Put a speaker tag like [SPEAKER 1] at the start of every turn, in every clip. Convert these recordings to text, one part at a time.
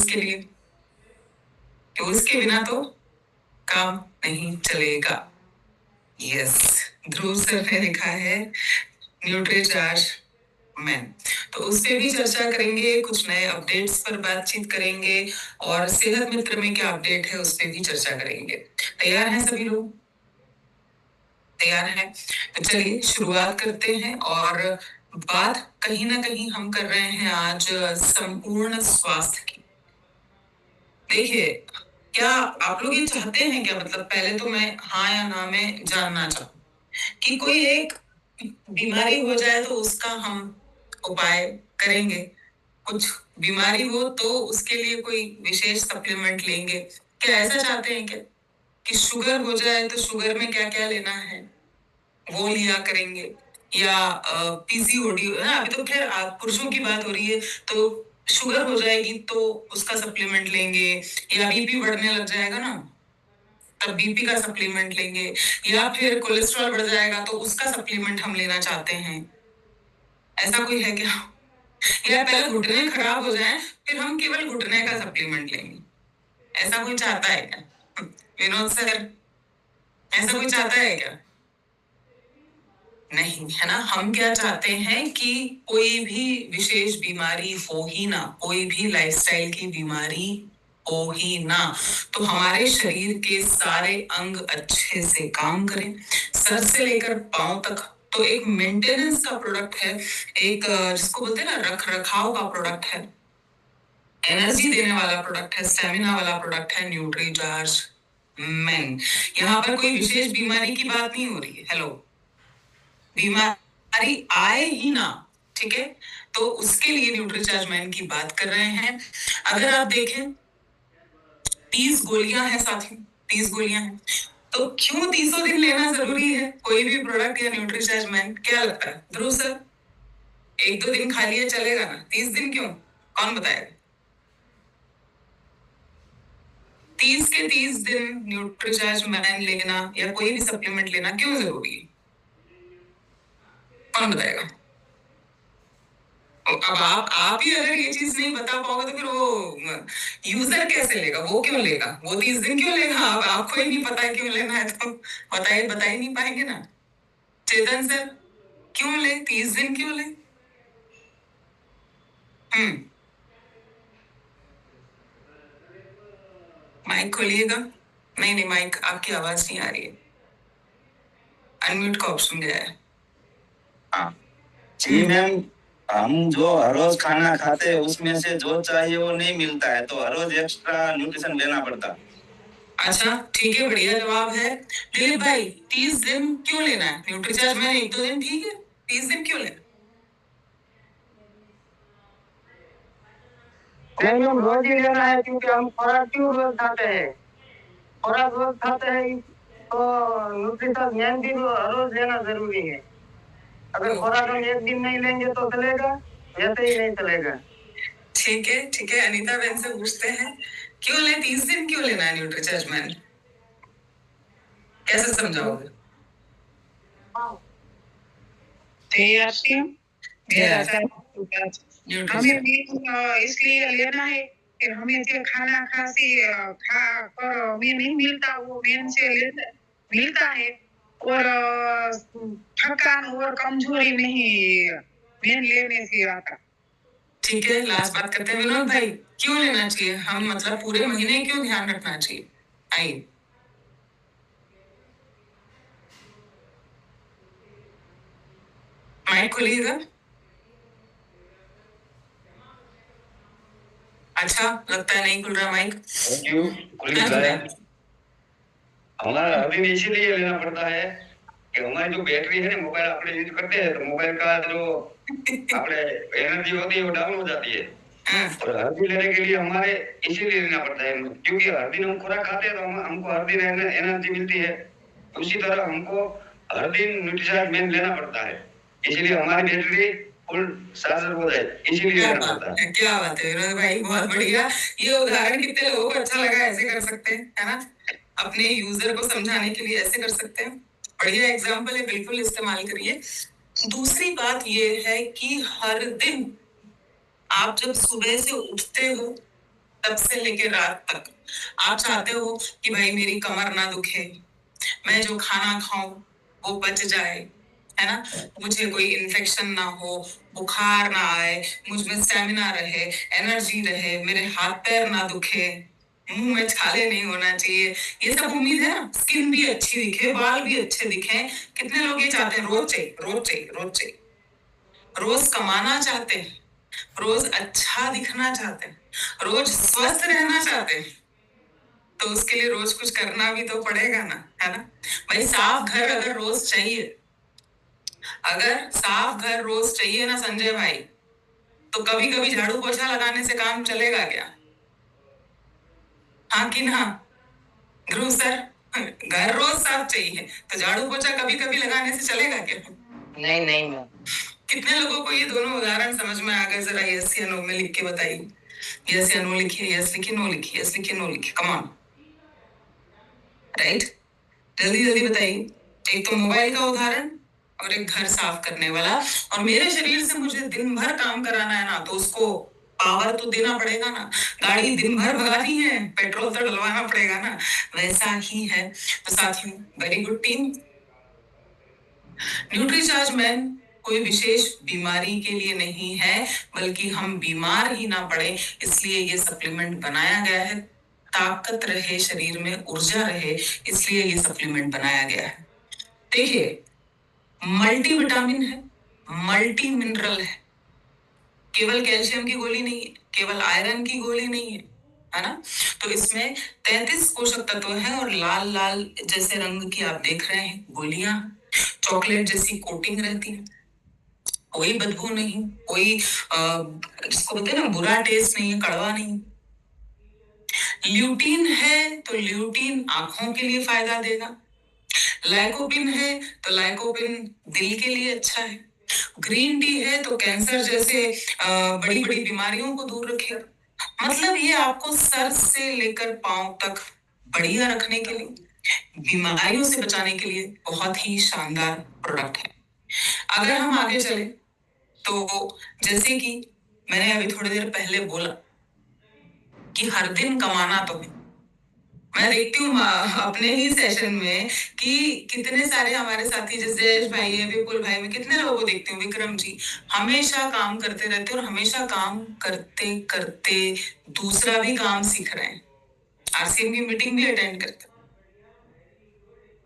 [SPEAKER 1] उसके लिए, तो उसके बिना तो काम नहीं चलेगा। यस, ध्रुव सर ने लिखा है न्यूट्रीचार्ज मैन, तो उस पे भी चर्चा करेंगे, कुछ नए अपडेट्स पर बातचीत करेंगे और सेहत मित्र में क्या अपडेट है उस पे भी चर्चा करेंगे। तैयार हैं सभी लोग? तैयार हैं? तो चलिए शुरुआत करते हैं। और बात कहीं ना कहीं हम कर रहे हैं आज संपूर्ण स्वास्थ्य की। देखिए, क्या आप लोग ये चाहते हैं क्या, मतलब पहले तो मैं हाँ या ना में जानना चाहूँ कि कोई एक बीमारी हो जाए तो उसका हम उपाय करेंगे, कुछ बीमारी हो तो उसके लिए कोई विशेष सप्लीमेंट लेंगे, क्या ऐसा चाहते हैं क्या कि शुगर हो जाए तो शुगर में क्या क्या लेना है वो लिया करेंगे, या पीसीओडी ना, अभी तो खैर पुरुषों की बात हो रही है, तो शुगर हो जाएगी तो उसका सप्लीमेंट लेंगे, या बीपी बढ़ने लग जाएगा ना तब बीपी का सप्लीमेंट लेंगे, या फिर कोलेस्ट्रॉल बढ़ जाएगा तो उसका सप्लीमेंट हम लेना चाहते हैं। ऐसा कोई है क्या? या पहले घुटने खराब हो जाए फिर हम केवल घुटने का सप्लीमेंट लेंगे, ऐसा कोई चाहता है क्या? विनोद सर, ऐसा कोई चाहता है क्या? नहीं, है ना। हम क्या चाहते हैं कि कोई भी विशेष बीमारी हो ही ना, कोई भी लाइफस्टाइल की बीमारी हो ही ना, तो हमारे शरीर के सारे अंग अच्छे से काम करें, सर से लेकर पांव तक। तो एक मेंटेनेंस का प्रोडक्ट है, एक जिसको बोलते हैं ना रख रखाव का प्रोडक्ट है, एनर्जी देने वाला प्रोडक्ट है, स्टेमिना वाला प्रोडक्ट है न्यूट्रीचार्ज मैन। यहाँ पर कोई विशेष बीमारी की बात नहीं हो रही है। हेलो, बीमारी आए ही ना, ठीक है, तो उसके लिए न्यूट्रीचार्ज मैन की बात कर रहे हैं। अगर आप देखें 30 गोलियां हैं साथी, 30 गोलियां हैं, तो क्यों 30 दिन लेना जरूरी है कोई भी प्रोडक्ट या न्यूट्रीचार्ज मैन? क्या लगता है ध्रुव सर? एक दो दिन खा लिया चलेगा ना, 30 दिन क्यों? कौन बताएगा? 30 के 30 दिन न्यूट्रीचार्ज मैन लेना या कोई भी सप्लीमेंट लेना क्यों जरूरी है? कौन बताएगा? अब आप ही अगर ये चीज नहीं बता पाओगे तो फिर वो यूजर कैसे लेगा? वो क्यों लेगा? वो 30 दिन क्यों लेगा? आपको ही नहीं पता है क्यों लेना है तो बता ही नहीं पाएंगे ना। चेतन सर, क्यों ले 30 दिन क्यों ले? माइक खोलिएगा। नहीं, माइक आपकी आवाज नहीं आ रही है, अनम्यूट का ऑप्शन गया है। हाँ
[SPEAKER 2] जी मैम, हम जो हर रोज खाना खाते हैं उसमें से जो चाहिए वो नहीं मिलता है, तो हर रोज एक्स्ट्रा न्यूट्रिशन लेना पड़ता।
[SPEAKER 1] अच्छा ठीक है, बढ़िया जवाब है। दिलीप भाई, 30 दिन क्यों लेना है न्यूट्रीचार्ज मैन? एक दो दिन ठीक है, 30 दिन क्यों लेना?
[SPEAKER 2] नहीं मैम, रोज ही लेना है क्योंकि हम खुराक क्यों रोज खाते हैं, खुराक रोज खाते हैं तो न्यूट्रिशन मैन भी हर रोज लेना जरूरी है। अगर खुराक हम एक दिन नहीं लेंगे तो चलेगा, वैसे ही नहीं चलेगा।
[SPEAKER 1] ठीक है, अनीता बहन से पूछते हैं क्यों ले 30 दिन क्यों लेना है न्यूट्रीचार्ज मैन? कैसे समझाओगे?
[SPEAKER 3] हमें इसलिए लेना है कि हमें जो खाना खा कर हमें नहीं मिलता, वो मेन से मिलता है, और थकान और कमजोरी नहीं मेन लेने से आता।
[SPEAKER 1] ठीक है, लास्ट बात करते हैं विनोद भाई, क्यों लेना चाहिए हम, मतलब पूरे महीने क्यों ध्यान रखना चाहिए? आइए। माइक खोलिएगा। अच्छा, लगता है नहीं खुल रहा माइक।
[SPEAKER 2] हमारा अभी इसीलिए लेना पड़ता है कि हमारी जो बैटरी है ना, मोबाइल अपने यूज करते हैं तो मोबाइल का जो अपने एनर्जी होती है वो डाउन हो जाती है। और हल्दी लेने के लिए हमारे इसीलिए लेना पड़ता है, क्योंकि हर दिन हम खुराक खाते हैं तो हमको हर दिन एनर्जी मिलती है। उसी तरह हमको हर दिन न्यूट्रिशन मैन लेना पड़ता है, इसीलिए हमारी बैटरी फुल चार्ज हो जाए, इसीलिए लेना पड़ता है।
[SPEAKER 1] क्या बात है विनोद भाई, बहुत बढ़िया। ये उदाहरण कितने लोगों को अच्छा लगा, ऐसे कर सकते हैं, है ना, अपने यूजर को समझाने के लिए ऐसे कर सकते हैं। बढ़िया एग्जाम्पल है, बिल्कुल इस्तेमाल करिए। दूसरी बात ये है कि हर दिन आप जब सुबह से उठते हो तब से लेकर रात तक आप चाहते हो कि भाई मेरी कमर ना दुखे, मैं जो खाना खाऊं वो पच जाए, है ना, मुझे कोई इन्फेक्शन ना हो, बुखार ना आए, मुझ में स्टेमिना रहे, एनर्जी रहे, मेरे हाथ पैर ना दुखे, मुंह में छाले नहीं होना चाहिए, ये सब उम्मीद है ना, स्किन भी अच्छी दिखे, बाल भी अच्छे दिखे। कितने लोग ये चाहते हैं? रोज चाहिए, रोज चाहिए, रोज चाहिए, रोज कमाना चाहते हैं, रोज अच्छा दिखना चाहते हैं, रोज स्वस्थ रहना चाहते हैं, तो उसके लिए रोज कुछ करना भी तो पड़ेगा ना, है ना। भाई साफ घर अगर रोज चाहिए, अगर साफ घर रोज चाहिए ना संजय भाई, तो कभी कभी झाड़ू पोछा लगाने से काम चलेगा क्या? हाँ कि ना ध्रुव सर? घर रोज साफ चाहिए तो झाड़ू पोछा कभी कभी लगाने से चलेगा क्या?
[SPEAKER 4] नहीं नहीं मैम।
[SPEAKER 1] कितने लोगों को ये दोनों उदाहरण समझ में आ गए? जरा यस या नो में लिख के बताइए। यस या नो लिखिए, यस लिखिए, नो लिखिए, यस लिखिए, नो लिखिए, कम ऑन, राइट? जल्दी जल्दी बताइए। एक तो मोबाइल का उदाहरण और एक घर साफ करने वाला। और मेरे शरीर से मुझे दिन भर काम कराना है ना, तो उसको पावर तो देना पड़ेगा ना। गाड़ी दिन भर भगानी है, पेट्रोल तो डलवाना पड़ेगा ना। वैसा ही है। तो साथियों, very good team. Nutricharge man कोई विशेष बीमारी के लिए नहीं है, बल्कि हम बीमार ही ना पड़े इसलिए ये सप्लीमेंट बनाया गया है। ताकत रहे शरीर में, ऊर्जा रहे, इसलिए ये सप्लीमेंट बनाया गया है। देखिए, मल्टी विटामिन है, मल्टी मिनरल है, केवल कैल्शियम की गोली नहीं है, केवल आयरन की गोली नहीं है ना। तो इसमें 33 पोषक तत्व हैं और लाल लाल जैसे रंग की आप देख रहे हैं गोलियां, चॉकलेट जैसी कोटिंग रहती है, कोई बदबू नहीं, कोई जिसको बोलते हैं ना बुरा टेस्ट नहीं है, कड़वा नहीं। ल्यूटीन है तो ल्यूटीन आंखों के लिए फायदा देगा, लाइकोपिन है तो लाइकोपिन दिल के लिए अच्छा है, ग्रीन टी है तो कैंसर जैसे बड़ी बड़ी बीमारियों को दूर रखेगा। मतलब ये आपको सर से लेकर पांव तक बढ़िया रखने के लिए, बीमारियों से बचाने के लिए बहुत ही शानदार प्रोडक्ट है। अगर हम आगे चले तो जैसे कि मैंने अभी थोड़ी देर पहले बोला कि हर दिन कमाना तो है। मैं देखती हूँ अपने ही सेशन में कि कितने सारे हमारे साथी, जैसे जयेश भाई है, विपुल भाई, में कितने लोगों को देखती हूँ, विक्रम जी, हमेशा काम करते रहते और हमेशा काम करते करते दूसरा भी काम सीख रहे हैं, आरसीएम की मीटिंग भी अटेंड करते।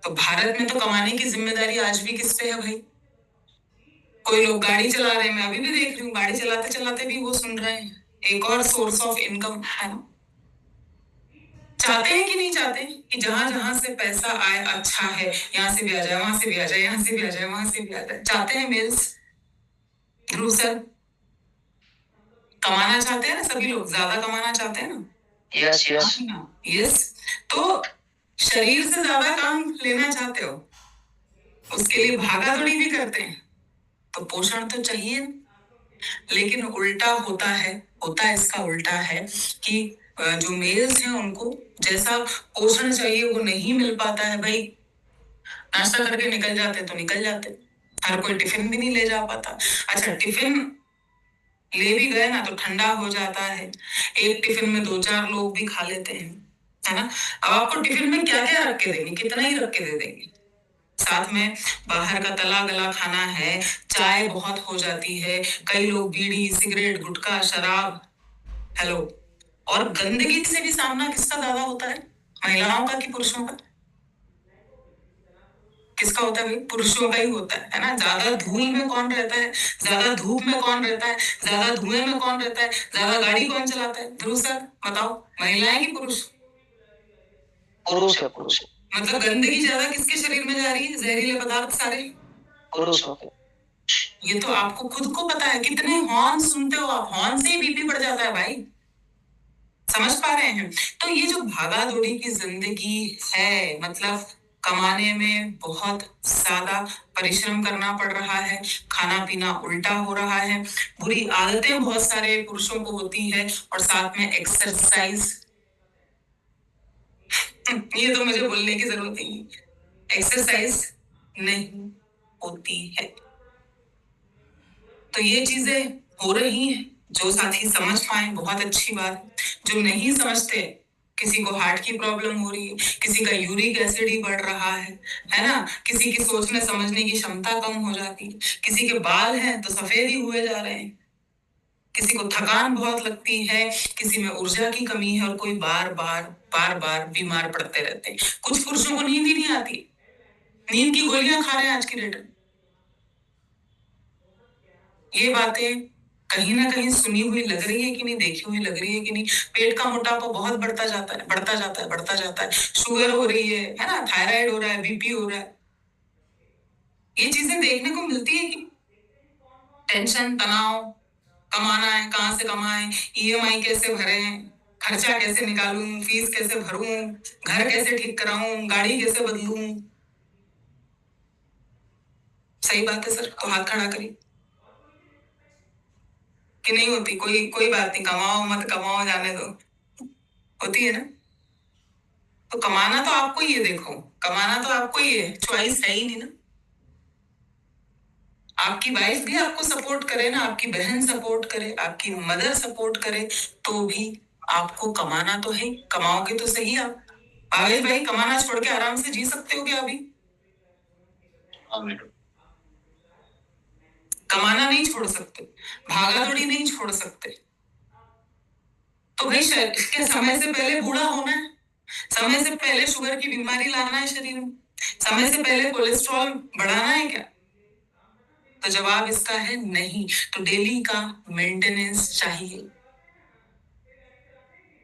[SPEAKER 1] तो भारत में तो कमाने की जिम्मेदारी आज भी किस पे है भाई? कोई लोग गाड़ी चला रहे हैं, मैं अभी भी देख रही हूँ, गाड़ी चलाते चलाते भी वो सुन रहे हैं, एक और सोर्स ऑफ इनकम है ना। चाहते हैं कि नहीं चाहते कि जहां जहां से पैसा आए अच्छा है, यहाँ से भी आ जाए, वहां से भी आ जाए, यहाँ से भी आ जाए, वहां से भी आ जाए। चाहते हैं मेल्स? ध्रुव सर, कमाना चाहते हैं ना सभी लोग, ज्यादा कमाना चाहते हैं ना?
[SPEAKER 4] Yes yes
[SPEAKER 1] yes. तो शरीर से ज्यादा काम लेना चाहते हो, उसके लिए भागा दौड़ी भी करते हैं, तो पोषण तो चाहिए। लेकिन उल्टा होता इसका उल्टा है कि जो मेल्स हैं उनको जैसा पोषण चाहिए वो नहीं मिल पाता है भाई। नाश्ता करके निकल जाते तो निकल जाते, हर कोई टिफिन भी नहीं ले जा पाता। अच्छा, टिफिन ले भी गए ना तो ठंडा हो जाता है, एक टिफिन में 2-4 लोग भी खा लेते हैं, है ना। अब आपको टिफिन में क्या क्या रख के देंगे, कितना ही रख के दे देंगे। साथ में बाहर का तला गला खाना है, चाय बहुत हो जाती है, कई लोग बीड़ी, सिगरेट, गुटखा, शराब, हेलो। और गंदगी से भी सामना किसका ज्यादा होता है, महिलाओं का कि पुरुषों का? किसका होता है भाई? पुरुषों का ही होता है ना। ज्यादा धूल में कौन रहता है, ज्यादा धूप में कौन रहता है, ज्यादा धुएं में कौन रहता है, ज्यादा गाड़ी कौन चलाता है? ध्रुव सर बताओ, महिलाएं कि पुरुष?
[SPEAKER 4] पुरुष है, पुरुष।
[SPEAKER 1] मतलब गंदगी ज्यादा किसके शरीर में जा रही है, जहरीले पदार्थ सारे
[SPEAKER 4] पुरुष होते।
[SPEAKER 1] ये तो आपको खुद को पता है। कितने हॉर्न सुनते हो आप, हॉर्न से ही बीपी बढ़ जाता है भाई, समझ पा रहे हैं? तो ये जो भागा दौड़ी की जिंदगी है, मतलब कमाने में बहुत ज्यादा परिश्रम करना पड़ रहा है, खाना पीना उल्टा हो रहा है, बुरी आदतें बहुत सारे पुरुषों को होती है, और साथ में एक्सरसाइज, ये तो मुझे बोलने की जरूरत ही नहीं, एक्सरसाइज नहीं होती है। तो ये चीजें हो रही हैं, जो साथी समझ पाए बहुत अच्छी बात, जो नहीं समझते, किसी को हार्ट की प्रॉब्लम हो रही है, किसी का यूरिक एसिड ही बढ़ रहा है ना, किसी की सोचने समझने की क्षमता कम हो जाती है, किसी के बाल हैं तो सफेद ही हुए जा रहे हैं, किसी को थकान बहुत लगती है, किसी में ऊर्जा की कमी है और कोई बार बार बीमार पड़ते रहते हैं। कुछ पुरुषों को नींद ही नहीं आती, नींद की गोलियां खा रहे हैं आज की डेट में। ये बातें कहीं ना कहीं सुनी हुई लग रही है कि नहीं, देखी हुई लग रही है कि नहीं। पेट का मोटापा बहुत बढ़ता जाता है, शुगर हो रही है ना, थायराइड हो रहा है, बीपी हो रहा है। ये चीजें देखने को मिलती है कि टेंशन, तनाव, कमाना है, कहाँ से कमाएं, ईएमआई कैसे भरें, खर्चा कैसे निकालूं, फीस कैसे भरूं, घर कैसे ठीक कराऊं, गाड़ी कैसे बदलूं। सही बात है सर, तो हाथ खड़ा करिए कि नहीं होती। कोई बात नहीं, कमाओ मत कमाओ जाने दो, होती है ना। तो कमाना तो आपको ही है, देखो कमाना तो आपको ही है, चॉइस है ही नहीं ना। आपकी वाइफ भी आपको सपोर्ट करे ना, आपकी बहन सपोर्ट करे, आपकी मदर सपोर्ट करे, तो भी आपको कमाना तो है। कमाओगे तो सही आप। भावेश भाई, कमाना छोड़ के आराम से जी सकते हो क्या अभी? कमाना नहीं छोड़ सकते, भागा दौड़ी नहीं छोड़ सकते, तो भाई इसके समय से पहले बूढ़ा होना है, समय से पहले शुगर की बीमारी लाना है शरीर में, समय से पहले कोलेस्ट्रॉल बढ़ाना है क्या? तो जवाब इसका है नहीं। तो डेली का मेंटेनेंस चाहिए।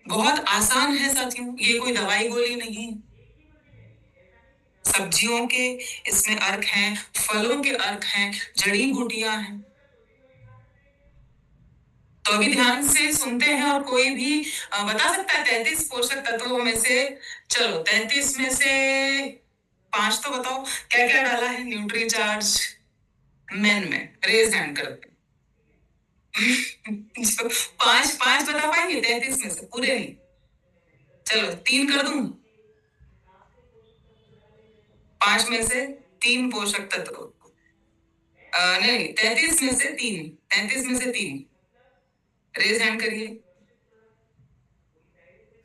[SPEAKER 1] बहुत आसान है साथियों, ये कोई दवाई गोली नहीं है। सब्जियों के इसमें अर्क हैं, फलों के अर्क हैं, जड़ी बूटियां हैं। तो अभी ध्यान से सुनते हैं और कोई भी बता सकता है 33 पोषक तत्वों में से, चलो 33 में से 5 तो बताओ क्या क्या डाला है न्यूट्रीचार्ज मेन में, रेज हैंड करते। 5 बता पाएंगे 33 में से? पूरे नहीं, चलो 3 कर दूं। 5 में से 3 पोषक तत्व, नहीं 33 में से 3, 33 में से 3, रेज हैंड करिए।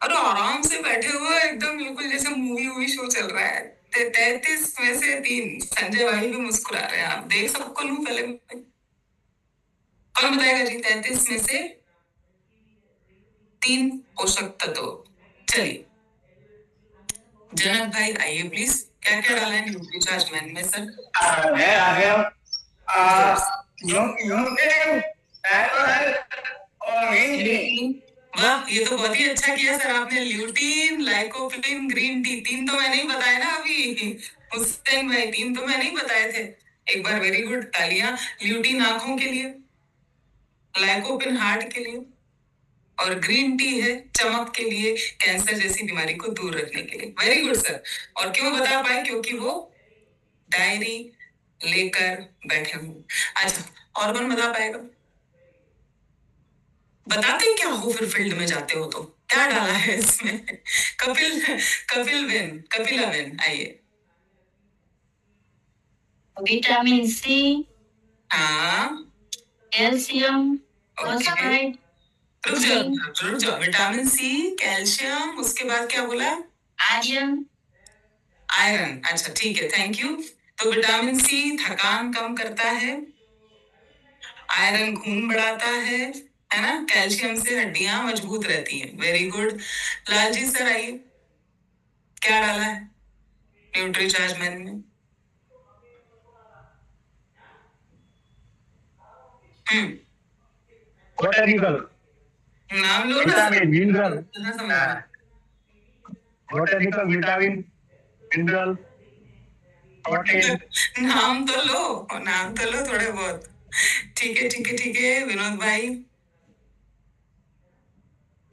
[SPEAKER 1] अरे आराम से बैठे हुए एकदम, बिल्कुल जैसे मूवी शो चल रहा है। 33 में से 3, संजय भाई भी मुस्कुरा रहे हैं, आप देख सबको लूं पहले। कौन बताएगा जी 33 में से 3 पोषक तत्व? चलिए जनक भाई आइए प्लीज, क्या क्या डाला है न्यूट्रीचार्ज मैन में सर?
[SPEAKER 2] मैं आ गया।
[SPEAKER 1] वाह, ये तो बहुत ही अच्छा किया सर आपने। ल्यूटीन, लाइकोपिन, ग्रीन टी, 3 तो मैं नहीं बताया ना अभी हुसैन भाई, 3 तो मैं नहीं बताए थे। एक बार वेरी गुड, तालियां। ल्यूटीन आंखों के लिए, लाइकोपिन हार्ट के लिए, और ग्रीन टी है चमक के लिए, कैंसर जैसी बीमारी को दूर रखने के लिए। Very good sir. और क्यों बता पाए? क्योंकि वो डायरी लेकर बैठे हुए। अच्छा, और कौन बता पाएगा? बताते क्या हो फिर फील्ड में जाते हो तो? क्या डाला है इसमें? कपिला बेन आइए।
[SPEAKER 5] विटामिन सी,
[SPEAKER 1] हाँ,
[SPEAKER 5] कैल्शियम, फॉस्फेट,
[SPEAKER 1] रुक जाओ। विटामिन सी, कैल्शियम, उसके बाद क्या बोला?
[SPEAKER 5] आयरन।
[SPEAKER 1] अच्छा ठीक है, थैंक यू। तो विटामिन सी थकान कम करता है, आयरन खून बढ़ाता है ना, कैल्शियम से हड्डियां मजबूत रहती हैं। Very good. लालजी सर आइए, क्या डाला है न्यूट्रीचार्ज मैन में?
[SPEAKER 2] बोटैनिकल,
[SPEAKER 1] नाम लो ना,
[SPEAKER 2] vitamin, mineral,
[SPEAKER 1] botanical,
[SPEAKER 2] vitamin, mineral, protein.
[SPEAKER 1] नाम तो लो थोड़े बहुत। ठीक है विनोद भाई।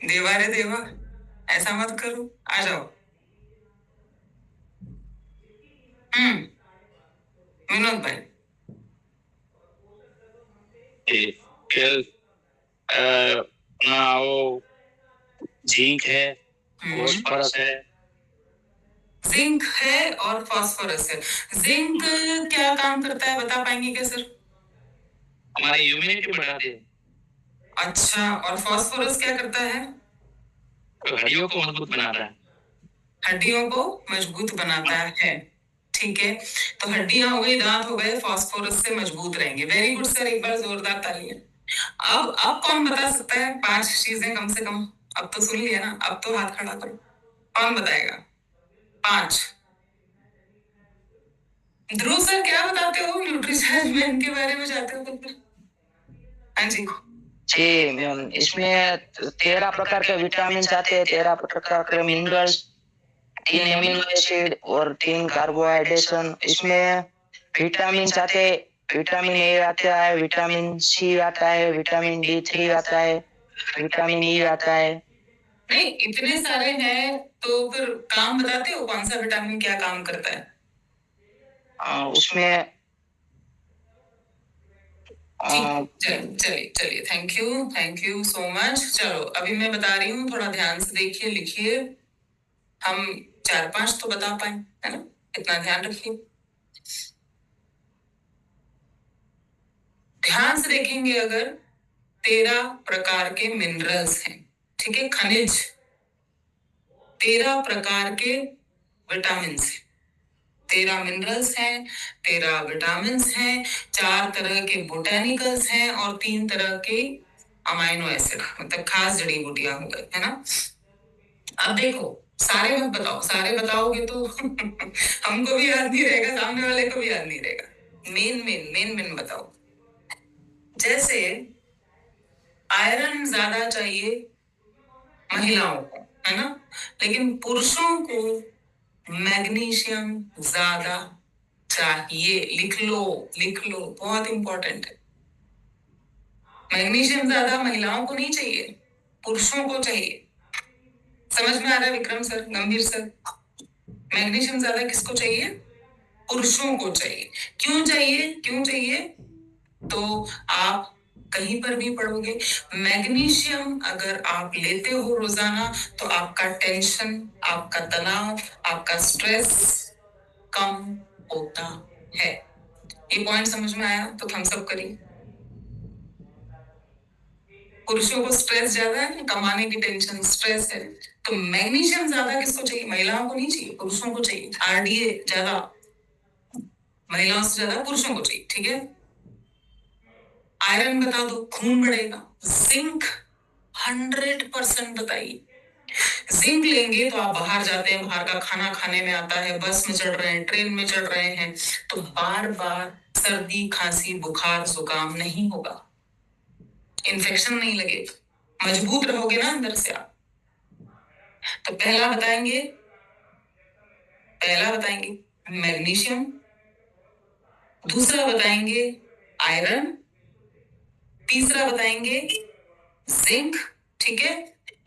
[SPEAKER 1] देवा रे देवा, ऐसा मत करो, आ जाओ। विनोद भाई,
[SPEAKER 6] वो जिंक है, फॉस्फोरस है।
[SPEAKER 1] जिंक है और फास्फोरस है। जिंक क्या काम करता है बता पाएंगे क्या सर?
[SPEAKER 6] हमारी इम्यूनिटी बढ़ाती है।
[SPEAKER 1] अच्छा, और फास्फोरस क्या करता है?
[SPEAKER 6] हड्डियों को मजबूत बनाता है।
[SPEAKER 1] हड्डियों को मजबूत बनाता है। ठीक है, तो हड्डियां हो गई, दांत हो गए, फास्फोरस से मजबूत रहेंगे। वेरी गुड सर, एक बार जोरदार तालियां। अब कौन बता सकता है 5 चीजें कम से कम? अब तो सुन लिया ना, अब तो हाथ खड़ा करो, कौन बताएगा 5? ध्रुव सर क्या बताते हो न्यूट्रिशन के बारे में जाते हो तो? हाँ जी
[SPEAKER 4] जी मैम, इसमें 13 प्रकार के विटामिन आते हैं, 13 प्रकार के मिनरल्स, 3 एमिनो एसिड और 3 कार्बोहाइड्रेशन। इसमें विटामिन आते हैं, विटामिन ए आता है, विटामिन सी आता है, विटामिन D3 आता है, विटामिन ई आता है।
[SPEAKER 1] नहीं, इतने सारे हैं तो फिर काम बताते हो कौन सा विटामिन क्या काम करता है?
[SPEAKER 4] उसमें
[SPEAKER 1] चलिए, थैंक यू सो मच। चलो अभी मैं बता रही हूँ, थोड़ा ध्यान से देखिए, लिखिए। हम 4-5 तो बता पाए, है ना? इतना ध्यान रखिए, ध्यान से देखेंगे। अगर 13 प्रकार के मिनरल्स हैं, ठीक है, खनिज, 13 प्रकार के विटामिन हैं, 13 मिनरल्स हैं, 13 विटामिन हैं, 4 तरह के बोटेनिकल्स हैं और 3 तरह के अमाइनो एसिड, मतलब खास जड़ी बूटियां हो गई, है ना? अब देखो, सारे मत बताओ, सारे बताओगे तो हमको भी याद नहीं रहेगा, सामने वाले को भी याद नहीं रहेगा। मेन बताओ। जैसे आयरन ज्यादा चाहिए महिलाओं को, है ना? लेकिन पुरुषों को मैग्नीशियम ज्यादा चाहिए। लिख लो, बहुत इंपॉर्टेंट है। मैग्नीशियम ज्यादा महिलाओं को नहीं चाहिए, पुरुषों को चाहिए। समझ में आ रहा है विक्रम सर, गंभीर सर? मैग्नीशियम ज्यादा किसको चाहिए? पुरुषों को चाहिए। क्यों चाहिए? तो आप कहीं पर भी पढ़ोगे, मैग्नीशियम अगर आप लेते हो रोजाना तो आपका टेंशन, आपका तनाव, आपका स्ट्रेस कम होता है। ये पॉइंट समझ में आया तो थम्स अप करिए। पुरुषों को स्ट्रेस ज्यादा है, कमाने की टेंशन, स्ट्रेस है, तो मैग्नीशियम ज्यादा किसको चाहिए? महिलाओं को नहीं चाहिए, पुरुषों को चाहिए। आरडीए ज्यादा महिलाओं से ज्यादा पुरुषों को चाहिए, ठीक है? आयरन बता दो, खून बढ़ेगा। जिंक 100% बताइए। जिंक लेंगे तो आप बाहर जाते हैं, बाहर का खाना खाने में आता है, बस में चढ़ रहे हैं, ट्रेन में चढ़ रहे हैं, तो बार बार सर्दी, खांसी, बुखार, जुकाम नहीं होगा, इन्फेक्शन नहीं लगेगा, मजबूत रहोगे ना अंदर से आप। तो पहला बताएंगे मैग्नीशियम, दूसरा बताएंगे आयरन, तीसरा बताएंगे जिंक, ठीक है?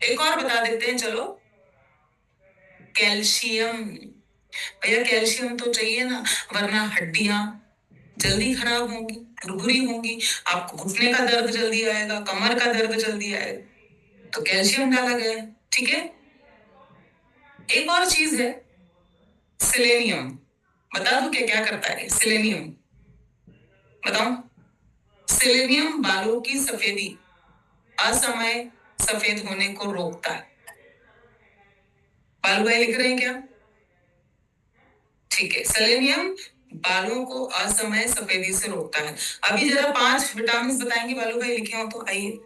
[SPEAKER 1] एक और बता देते हैं, चलो, कैल्शियम। भैया कैल्शियम तो चाहिए ना, वरना हड्डियां जल्दी खराब होंगी, भुरभुरी होंगी, आपको घुटने का दर्द जल्दी आएगा, कमर का दर्द जल्दी आएगा, तो कैल्शियम डाला गया है, ठीक है? एक और चीज है सेलेनियम। बता दो क्या करता है सेलेनियम? बताओ। सेलेनियम बालों की सफेदी, असमय सफेद होने को रोकता है। बालू भाई लिख रहे हैं क्या? ठीक है, सेलेनियम बालों को असमय सफेदी से रोकता है। अभी जरा 5 विटामिन बताएंगे बालू भाई, लिखे हो तो आइए।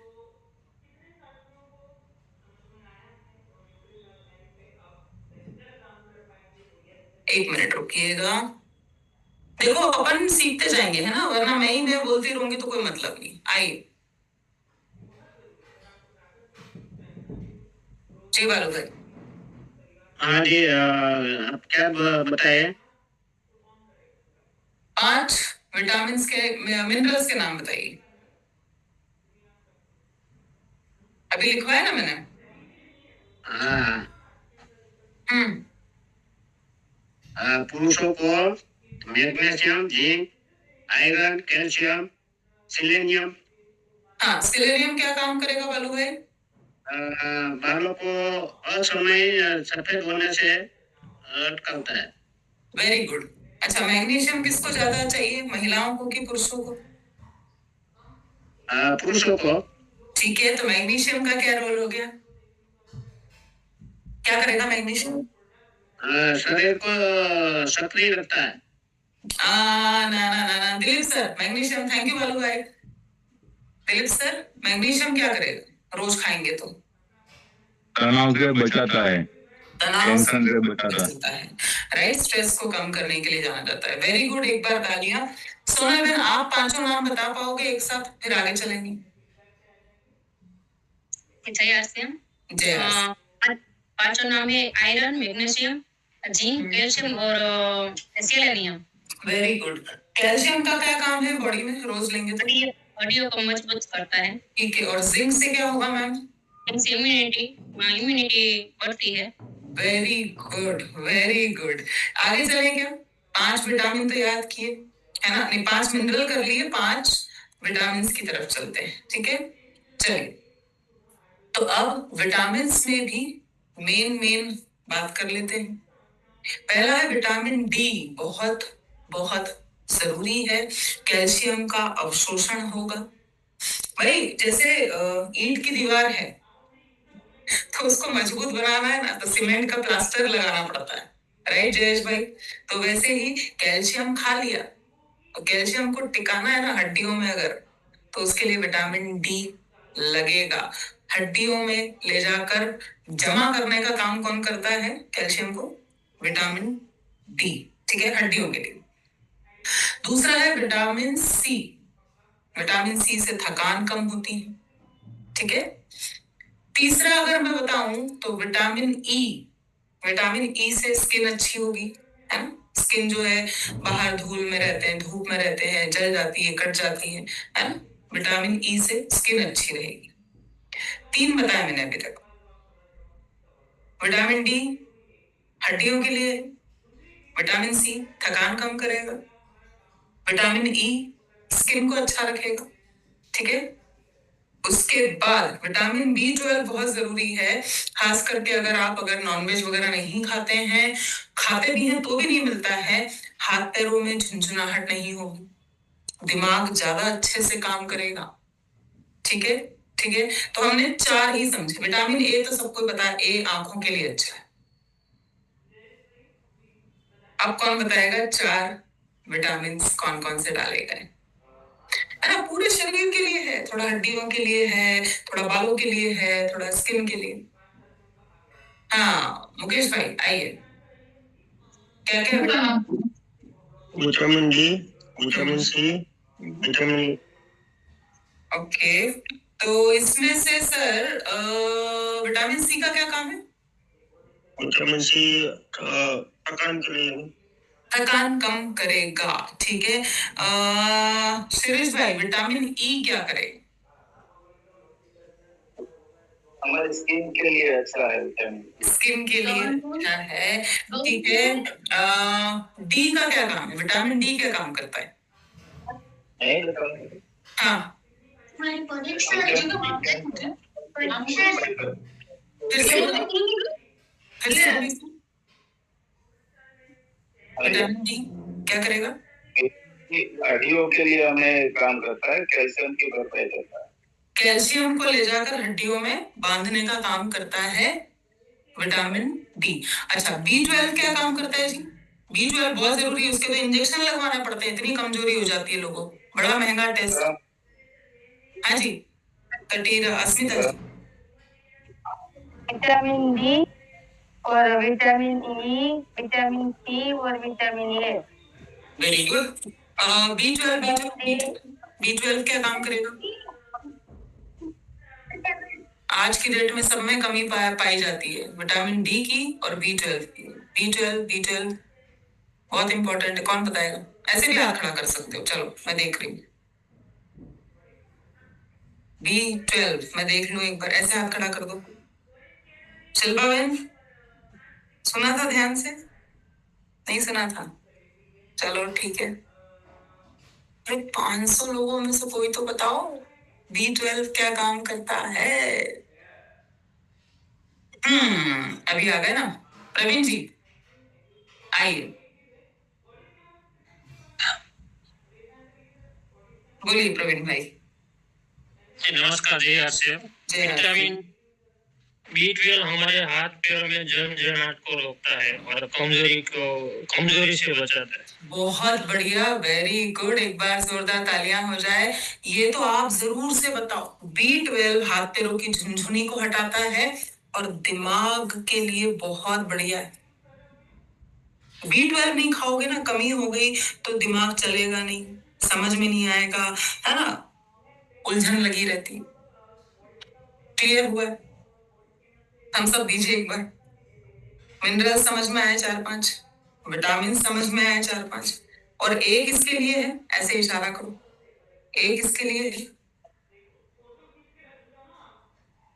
[SPEAKER 1] एक मिनट रुकिएगा, देखो अपन सीखते जाएंगे, है ना? वरना मैं बोलती रहूंगी तो कोई मतलब नहीं। आइए जी बालू भाई।
[SPEAKER 6] हाँ जी, आप क्या बताए?
[SPEAKER 1] 5 विटामिन के मिनरल्स के नाम बताइए। अभी लिखवाया ना मैंने?
[SPEAKER 6] हाँ,
[SPEAKER 1] हम्म
[SPEAKER 6] पुरुषों को magnesium, zinc, iron, calcium, selenium.
[SPEAKER 1] हाँ, सिलेनियम क्या काम करेगा बालू भाई?
[SPEAKER 6] बालों को असमय सफेद होने से अटकाता है।
[SPEAKER 1] Very good. अच्छा, मैग्नीशियम किसको ज्यादा चाहिए, महिलाओं को कि पुरुषों को?
[SPEAKER 6] पुरुषों को।
[SPEAKER 1] ठीक है, तो मैग्नीशियम का क्या रोल हो गया? क्या करेगा मैग्नीशियम?
[SPEAKER 6] शरीर को सक्रिय रखता है।
[SPEAKER 1] ना ना ना ना, Dilip sir, magnesium, thank you बालू भाई। दिलीप सर, मैग्नीशियम क्या करेगा रोज खाएंगे तो?
[SPEAKER 7] तनाव से बचाता है, टेंशन से बचाता
[SPEAKER 1] है, राइट? स्ट्रेस को कम करने के लिए जाना जाता है। वेरी गुड, एक बार तालियां। सोना बहन, आप पांचों नाम बता पाओगे एक साथ, फिर आगे चलेंगे। जय
[SPEAKER 5] पांचों नाम है आयरन, मैग्नीशियम, जिंक, कैल्शियम और सेलेनियम।
[SPEAKER 1] Very good. कैल्शियम का क्या काम है बॉडी में, रोज लेंगे तो?
[SPEAKER 5] हड्डियों को मजबूत करता है।
[SPEAKER 1] ठीक है, और जिंक से क्या होगा मैम?
[SPEAKER 5] इनसे इम्यूनिटी बढ़ती है।
[SPEAKER 1] Very good, very good. आगे चलें क्या? 5 विटामिन तो याद किए, है ना? नहीं, 5 मिनरल कर लिए, 5 विटामिन की तरफ चलते हैं। ठीक है, चलिए। तो अब विटामिन में भी मेन बात कर लेते हैं। पहला है विटामिन डी, बहुत बहुत जरूरी है। कैल्शियम का अवशोषण होगा। भाई जैसे ईंट की दीवार है तो उसको मजबूत बनाना है ना, तो सीमेंट का प्लास्टर लगाना पड़ता है, राइट जयेश भाई? तो वैसे ही कैल्शियम खा लिया, तो कैल्शियम को टिकाना है ना हड्डियों में अगर, तो उसके लिए विटामिन डी लगेगा। हड्डियों में ले जाकर जमा करने का काम कौन करता है कैल्शियम को? Vitamin D. ठीक है, हड्डियों के लिए। दूसरा है विटामिन सी। विटामिन सी से थकान कम होती है। ठीक है। तीसरा अगर मैं बताऊं तो विटामिन ई। विटामिन ई से स्किन अच्छी होगी, है ना? स्किन जो है, बाहर धूल में रहते हैं, धूप में रहते हैं, जल जाती है, कट जाती है ना? विटामिन ई से स्किन अच्छी रहेगी। 3 बताया मैंने अभी तक। विटामिन डी हड्डियों के लिए, विटामिन सी थकान कम करेगा, विटामिन ई स्किन को अच्छा रखेगा। ठीक है। उसके बाद विटामिन बी12 बहुत जरूरी है, खास करके अगर नॉनवेज वगैरह नहीं खाते हैं, खाते भी हैं तो भी नहीं मिलता है। हाथ पैरों में झुंझुनाहट नहीं होगी, दिमाग ज्यादा अच्छे से काम करेगा। ठीक है, ठीक है। तो हमने 4 ही समझे। विटामिन ए तो सबको पता है, ए आंखों के लिए अच्छा है। अब कौन बताएगा 4 विटामिन कौन कौन से डाले गए? है ना, पूरे शरीर के लिए है, थोड़ा हड्डियों के लिए है, थोड़ा बालों के लिए है, थोड़ा स्किन के लिए। हाँ मुकेश भाई आइए, क्या क्या
[SPEAKER 6] vitamin D, vitamin C, vitamin.
[SPEAKER 1] Okay, तो इसमें से सर विटामिन सी का क्या काम है?
[SPEAKER 6] विटामिन सी थकान के लिए,
[SPEAKER 1] थकान कम करेगा। ठीक है। शिरीष भाई, विटामिन ई क्या करेगा?
[SPEAKER 2] हमारे स्किन के लिए अच्छा है विटामिन।
[SPEAKER 1] स्किन के लिए अच्छा है। ठीक है। डी का क्या काम है? विटामिन डी क्या काम करता है? हाँ, फिर से विटामिन डी क्या करेगा?
[SPEAKER 2] हड्डियों के लिए हमें काम करता है, कैल्शियम की भरपाई करता है।
[SPEAKER 1] कैल्शियम को ले जाकर हड्डियों में बांधने का काम करता है विटामिन डी। अच्छा, बी12 क्या काम करता है जी? बी12 बहुत जरूरी है, उसके तो इंजेक्शन लगवाना पड़ते हैं, इतनी कमजोरी हो जाती है लोगों, बड़ा महंगा टेस्ट। हाँ जी, कटीरा अस्मिता जी।
[SPEAKER 8] विटामिन डी और विटामिन ई, विटामिन सी और vitamin A.
[SPEAKER 1] Very good. B12 क्या काम करेगा? आज की डेट में सब में कमी पाई जाती है, विटामिन डी की और बी12 की। बी12 बहुत इंपॉर्टेंट है, कौन बताएगा? ऐसे भी हाथ खड़ा कर सकते हो, चलो मैं देख रही हूँ। बी12 मैं देख लूं एक बार, ऐसे हाथ खड़ा कर दो। शिल्पा बहन, सुना था ध्यान से? नहीं सुना था? चलो ठीक है। 500 लोगों में से कोई तो बताओ बी12 क्या काम करता है? अभी आ गए ना प्रवीण जी, आइए बोलिए प्रवीण भाई।
[SPEAKER 6] नमस्कार जय आसिफ। विटामिन B12 हमारे हाथ पैर में झंझनाहट को रोकता है और कमजोरी से बचाता है।
[SPEAKER 1] बहुत बढ़िया, वेरी गुड। एक बार जोरदार तालियां हो जाए। ये तो आप जरूर से बताओ। B12 हाथ पैरों की झुनझुनी को हटाता है और दिमाग के लिए बहुत बढ़िया है। B12 नहीं खाओगे ना, कमी हो गई तो दिमाग चलेगा नहीं, समझ में नहीं आएगा, है ना, उलझन लगी रहती। क्लियर हुआ है? हम सब दीजिए एक बार। मिनरल समझ में आए 4-5, विटामिन समझ में आए 4-5, और एक इसके लिए है, ऐसे इशारा करो, एक इसके लिए है,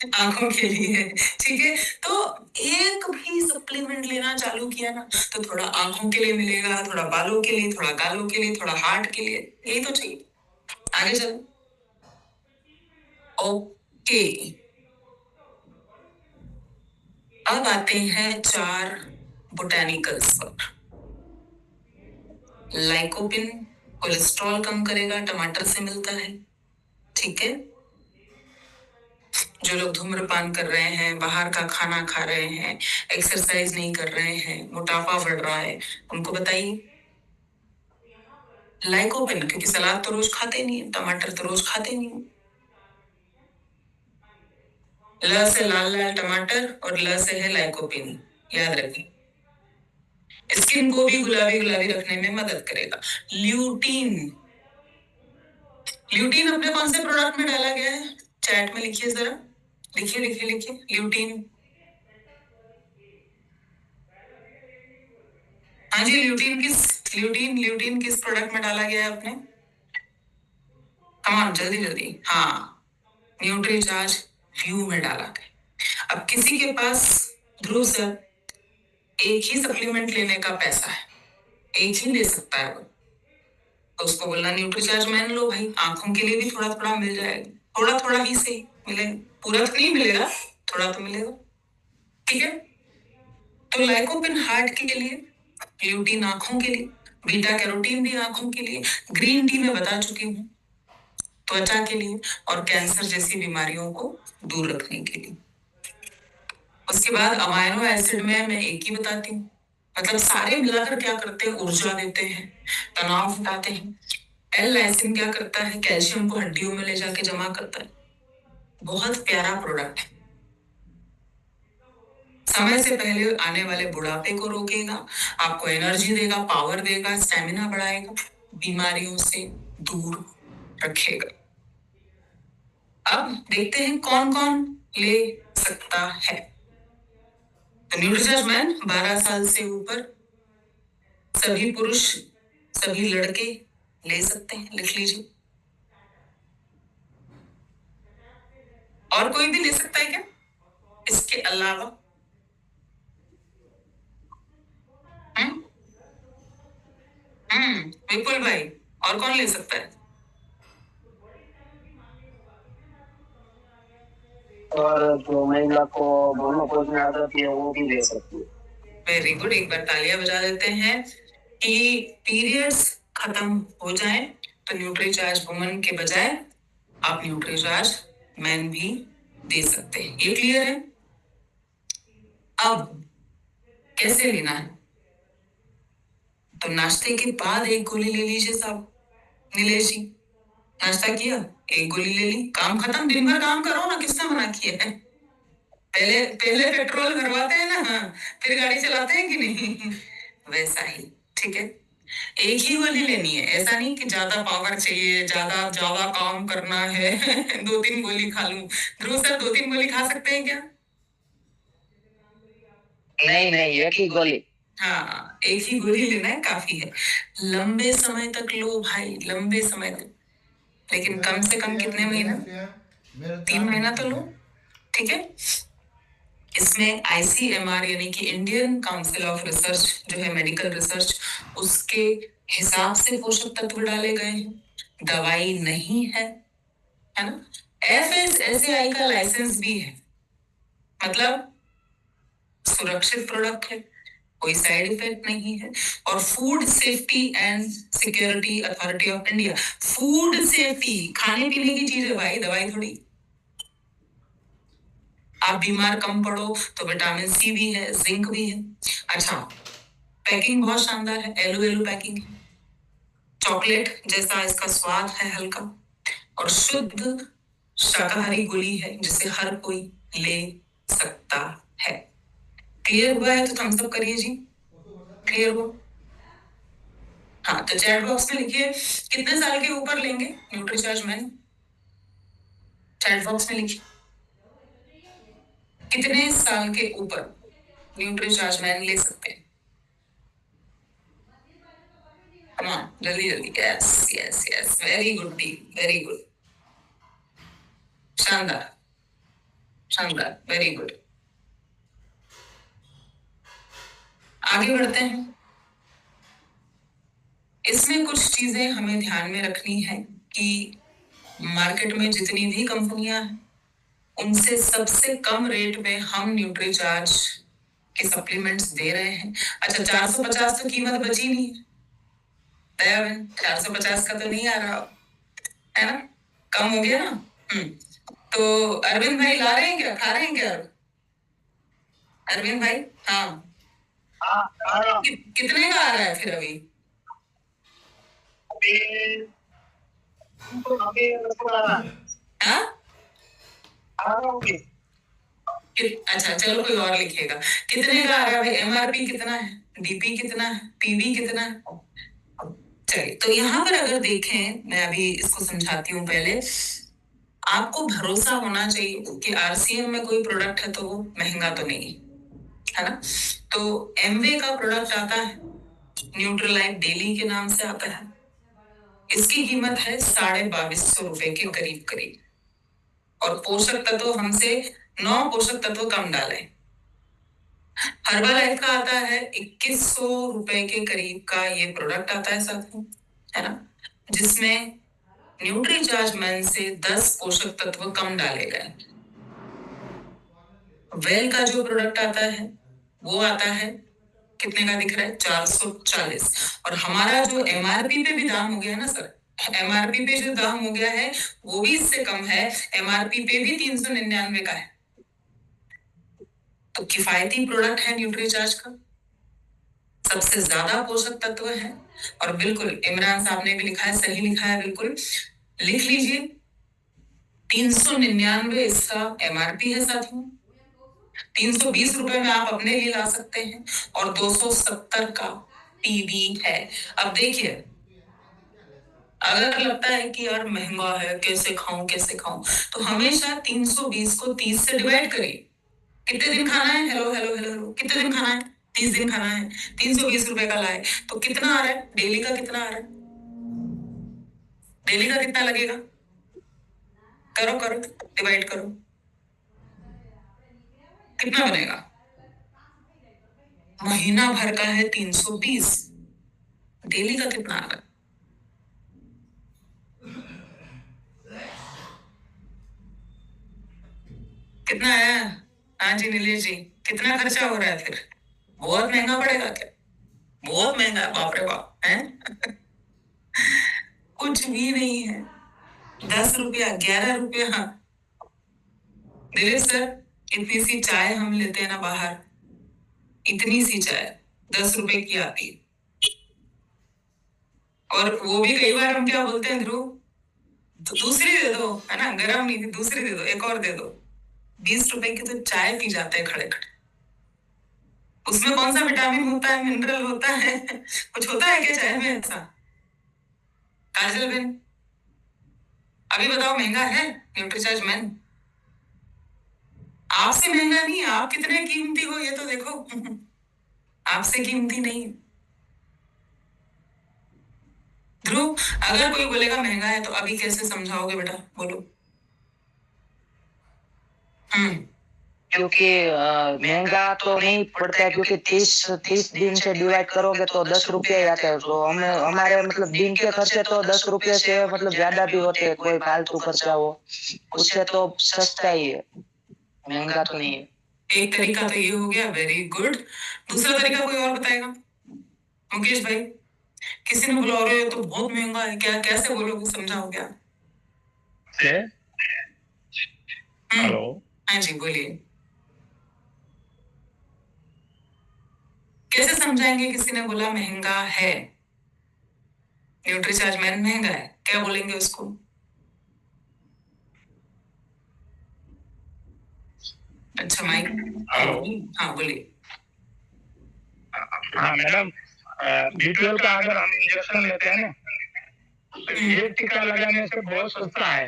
[SPEAKER 1] आंखों के लिए है। ठीक है, तो एक भी सप्लीमेंट लेना चालू किया ना तो थोड़ा आंखों के लिए मिलेगा, थोड़ा बालों के लिए, थोड़ा गालों के लिए, थोड़ा हार्ट के लिए, यही तो चाहिए। आगे चलो। ओके, अब आते हैं 4 बोटेनिकल्स पर। लाइकोपिन कोलेस्ट्रॉल कम करेगा, टमाटर से मिलता है। ठीक है, जो लोग धूम्रपान कर रहे हैं, बाहर का खाना खा रहे हैं, एक्सरसाइज नहीं कर रहे हैं, मोटापा बढ़ रहा है, उनको बताइए लाइकोपिन, क्योंकि सलाद तो रोज खाते नहीं, टमाटर तो रोज खाते नहीं। ल से लाल लाल टमाटर और ल से है लाइकोपिन, याद रखें। स्किन को भी गुलाबी गुलाबी रखने में मदद करेगा। ल्यूटीन, ल्यूटीन अपने कौन से प्रोडक्ट में डाला गया है? चैट में लिखिए जरा, लिखिए लिखिए लिखिए। ल्यूटीन, हाँ जी, ल्यूटीन किस प्रोडक्ट में डाला गया है अपने? कमान, जल्दी जल्दी। हाँ, न्यूट्रीचार्ज व्यू में डाला गया। अब किसी के पास ध्रुव सर एक ही सप्लीमेंट लेने का पैसा है, एक ही ले सकता है वो, तो उसको बोलना न्यूट्रीचार्ज मैन लो भाई, आंखों के लिए भी थोड़ा थोड़ा मिल जाएगा, थोड़ा थोड़ा ही सही मिलेगा, पूरा तो नहीं मिलेगा, थोड़ा तो मिलेगा। ठीक है, तो लाइकोपिन हार्ट के लिए, ल्यूटीन आंखों के लिए, बीटा कैरोटीन भी आंखों के लिए, ग्रीन टी में बता चुकी हूँ त्वचा के लिए और कैंसर जैसी बीमारियों को दूर रखने के लिए। उसके बाद अमाइनो एसिड में मैं एक ही बताती हूँ, मतलब सारे मिलाकर क्या करते हैं? ऊर्जा देते हैं, तनाव हटाते हैं। एल लाइसिन क्या करता है? कैल्शियम को हड्डियों में ले जाके जमा करता है। बहुत प्यारा प्रोडक्ट है, समय से पहले आने वाले बुढ़ापे को रोकेगा, आपको एनर्जी देगा, पावर देगा, स्टेमिना बढ़ाएगा, बीमारियों से दूर रखेगा। अब देखते हैं कौन कौन ले सकता है। तो न्यूट्रीचार्ज मैन 12 साल से ऊपर सभी पुरुष, सभी लड़के ले सकते हैं, लिख लीजिए। और कोई भी ले सकता है क्या इसके अलावा? विपुल भाई, और कौन ले सकता है?
[SPEAKER 4] और जो महिला को मोनोपॉज में आदत है वो भी ले सकती है।
[SPEAKER 1] वेरी गुड, एक बार तालियां बजा देते हैं कि पीरियड्स खत्म हो जाए तो न्यूट्रीचार्ज वुमन के बजाय आप न्यूट्रीचार्ज मैन भी दे सकते हैं। ये क्लियर है? अब कैसे लेना है? तो नाश्ते के बाद एक गोली ले लीजिए साहब। नीलेश जी, नाश्ता किया, एक गोली ले ली, काम खत्म। दिन भर काम करो ना, किसने मना किया है? पहले पेट्रोल भरवाते हैं ना, फिर गाड़ी चलाते हैं कि नहीं? वैसा ही, ठीक है। एक ही गोली लेनी है, ऐसा नहीं कि ज्यादा पावर चाहिए, ज्यादा काम करना है 2-3 गोली खा लूं। ध्रुव सर 2-3 गोली खा सकते हैं क्या?
[SPEAKER 4] नहीं, एक ही गोली।
[SPEAKER 1] हाँ, एक ही गोली लेना है, काफी है। लंबे समय तक लो भाई, लंबे समय तक, लेकिन कम से कम कितने महीना? 3 महीना तो लो, ठीक है। इसमें ICMR यानी कि इंडियन काउंसिल ऑफ रिसर्च जो है मेडिकल रिसर्च, उसके हिसाब से पोषक तत्व डाले गए हैं, दवाई नहीं है, है ना। FSSAI का लाइसेंस भी है, मतलब सुरक्षित प्रोडक्ट है, कोई साइड इफेक्ट नहीं है। और food safety and security authority of India, food safety खाने पीने की चीज है भाई, दवाई थोड़ी। आप बीमार कम पड़ो तो विटामिन सी भी है, जिंक भी है। अच्छा, पैकिंग बहुत शानदार है, एलो एलो पैकिंग है, चॉकलेट जैसा इसका स्वाद है हल्का, और शुद्ध शाकाहारी गोली है जिसे हर कोई ले सकता है। क्लियर हुआ है तो थम्स अप करिए जी, क्लियर हुआ? हाँ, तो चैट बॉक्स में लिखिए कितने साल के ऊपर लेंगे न्यूट्रीचार्ज मैन, चैट बॉक्स में लिखिए कितने साल के ऊपर न्यूट्रीचार्ज मैन ले सकते हैं। कम ऑन, जल्दी जल्दी, yes yes yes, very good D, very good, शानदार शानदार, वेरी गुड। आगे बढ़ते हैं। इसमें कुछ चीजें हमें ध्यान में रखनी है कि मार्केट में जितनी भी कंपनियां हैं उनसे सबसे कम रेट में हम न्यूट्रीचार्ज के सप्लीमेंट्स दे रहे हैं। अच्छा, 450 तो कीमत बची नहीं है, 450 का तो नहीं आ रहा है ना, कम हो गया ना। तो अरविंद भाई ला रहे हैं क्या, खा रहे हैं क्या अरविंद भाई? हाँ, कितने का आ रहा है फिर अभी? अच्छा चलो, कोई और लिखेगा कितने का आ रहा है भाई, एमआरपी कितना है, डीपी कितना है, पीवी कितना है। चलिए, तो यहाँ पर अगर देखें, मैं अभी इसको समझाती हूँ। पहले आपको भरोसा होना चाहिए कि आरसीएम में कोई प्रोडक्ट है तो वो महंगा तो नहीं है ना। तो एमवे का प्रोडक्ट आता है, न्यूट्रीलाइफ डेली के नाम से आता है। इसकी कीमत है 2250 रुपए के करीब करीब, और पोषक तत्व हमसे 9 पोषक तत्व कम डाले। हर्बलाइफ का आता है 2100 रुपए के करीब का ये प्रोडक्ट आता है साथियों, है ना, जिसमें न्यूट्रीचार्ज मैन से 10 पोषक तत्व कम डाले गए। वेल का जो प्रोडक्ट आता है वो आता है, कितने का दिख रहा है, 440। और हमारा जो एमआरपी पे भी दाम हो गया ना सर, एमआरपी पे जो दाम हो गया है वो भी इससे कम है, एमआरपी पे भी 399 का है। तो किफायती प्रोडक्ट है न्यूट्रीचार्ज का, सबसे ज्यादा पोषक तत्व है। और बिल्कुल इमरान साहब ने भी लिखा है, सही लिखा है, बिल्कुल लिख लीजिए, 399 इसका एमआरपी है साथियों। 320 रुपए में आप अपने लिए ला सकते हैं, और 270 का पीवी है। अब देखिए, अगर लगता है कि यार महंगा है, कैसे खाऊं, तो हमेशा 320 को 30 से डिवाइड करिए। कितने दिन खाना है, हेलो हेलो हेलो हेलो, कितने दिन खाना है, 30 दिन खाना है, 320 रुपए का लाए तो कितना आ रहा है, डेली का कितना आ रहा है, डेली का कितना लगेगा, करो करो, डिवाइड करो, कितना बनेगा, महीना भर का है 320, डेली का कितना आ रहा है, कितना आया? हाँ जी नीलेश जी, कितना खर्चा हो रहा है फिर? बहुत महंगा पड़ेगा क्या? बहुत महंगा, बाप रे बाप, है कुछ भी नहीं है, 10 रुपया, 11 रुपया। नीलेश सर, इतनी सी चाय हम लेते हैं ना बाहर, इतनी सी चाय 10 रुपए की आती है, और वो भी कई बार हम क्या बोलते हैं, ध्रुव दूसरी दे दो, है ना, गरम नहीं थी, दूसरी दे दो, एक और दे दो। 20 रुपए की तो चाय पी जाते हैं खड़े खड़े, उसमें कौन सा विटामिन होता है, मिनरल होता है, कुछ होता है क्या चाय में ऐसा? काजल बहन अभी बताओ, महंगा है न्यूट्रीचार्ज मैन? आपसे महंगा नहीं, आप कितने कीमती हो ये तो देखो, आपसे कीमती नहीं। ध्रुव, अगर कोई बोलेगा महंगा है तो अभी कैसे समझाओगे बेटा, बोलो।
[SPEAKER 4] क्योंकि महंगा तो नहीं पड़ता है, क्योंकि 30 दिन से डिवाइड करोगे तो 10 रुपये ही आते हैं। तो हमें हमारे मतलब दिन के खर्चे तो 10 रुपये से मतलब ज्यादा भी होते हैं, कोई फालतू खर्चा हो, उससे तो सस्ता ही है, महंगा तो नहीं है।
[SPEAKER 1] एक तरीका तो ये हो गया, वेरी गुड। दूसरा तरीका कोई और बताएगा? मुकेश भाई, किसी ने बोला अरे तो बहुत महंगा है, क्या कैसे बोलोगे, समझाओ क्या?
[SPEAKER 6] हेलो,
[SPEAKER 1] हाँ जी बोलिए, कैसे समझाएंगे? किसी ने बोला महंगा है, न्यूट्रीचार्ज मैन महंगा है, क्या बोलेंगे उसको? अच्छा माइक, हाँ बोलिए।
[SPEAKER 6] हाँ मैडम, B12 का अगर हम इंजेक्शन लेते हैं ना, तो ये टीका लगाने से बहुत सस्ता है,